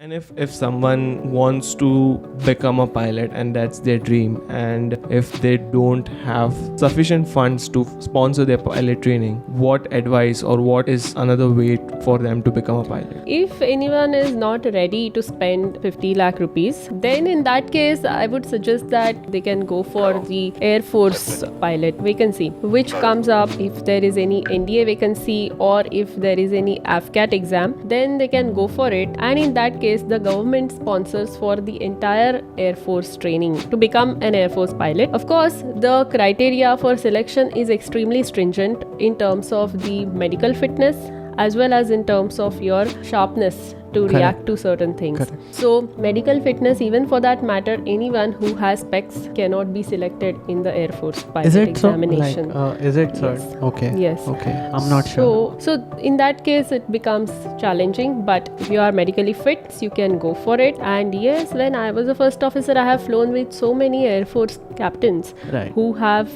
And if someone wants to become a pilot and that's their dream, and if they don't have sufficient funds to sponsor their pilot training, what advice or what is another way for them to become a pilot? If anyone is not ready to spend 50 lakh rupees, then in that case, I would suggest that they can go for the Air Force pilot vacancy, which comes up if there is any NDA vacancy or if there is any AFCAT exam, then they can go for it. And in that case, the government sponsors for the entire Air Force training to become an Air Force pilot. Of course, the criteria for selection is extremely stringent in terms of the medical fitness as well as in terms of your sharpness to react to certain things. So medical fitness, even for that matter, anyone who has specs cannot be selected in the Air Force pilot examination. Is it so? Yes. Okay. Yes. Okay. I'm not sure. So in that case, it becomes challenging. But if you are medically fit, you can go for it. And yes, when I was a first officer, I have flown with so many Air Force captains who have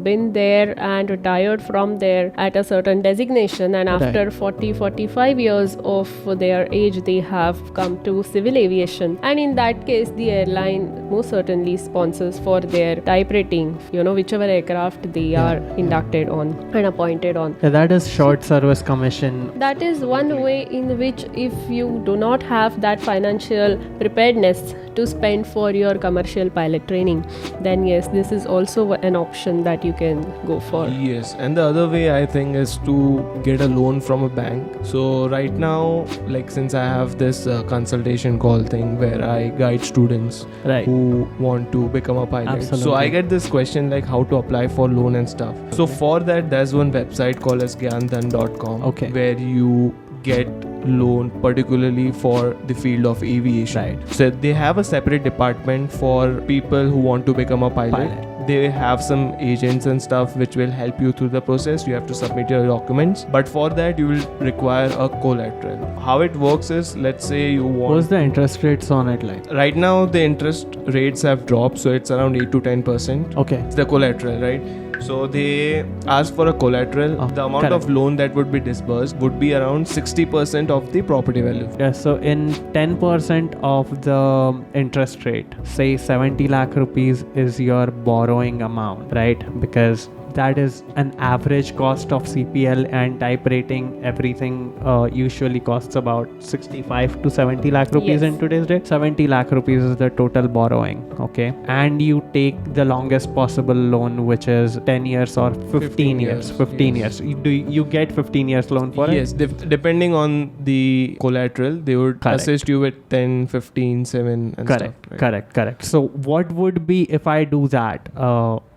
been there and retired from there at a certain designation. And after 40-45 years of their age, they have come to civil aviation, and in that case the airline most certainly sponsors for their type rating, whichever aircraft they are inducted on and appointed on. That is short service commission. That is one way in which, if you do not have that financial preparedness to spend for your commercial pilot training, then yes, this is also an option that you can go for. Yes, and the other way I think is to get a loan from a bank. So right now, like since I have this consultation call thing where I guide students who want to become a pilot. Absolutely. So I get this question like how to apply for loan and stuff. So for that, there's one website called as gyandhan.com where you get loan particularly for the field of aviation. So they have a separate department for people who want to become a pilot. They have some agents and stuff which will help you through the process. You have to submit your documents, but for that you will require a collateral. How it works is, let's say you want... What's the interest rates on it like? Right now the interest rates have dropped, so it's around 8 to 10%. Okay. It's the collateral, right? So they ask for a collateral. The amount of loan that would be disbursed would be around 60% of the property value. Yeah, so in 10% of the interest rate, say 70 lakh rupees is your borrowing amount, right? Because that is an average cost of CPL and type rating. Everything usually costs about 65 to 70 lakh rupees in today's day. 70 lakh rupees is the total borrowing, okay? And you take the longest possible loan, which is 10 years or 15 years. 15 years. You get 15 years loan for it? Yes, depending on the collateral, they would assist you with 10, 15, 7 and stuff. Right? Correct. So what would be if I do that?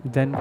Then...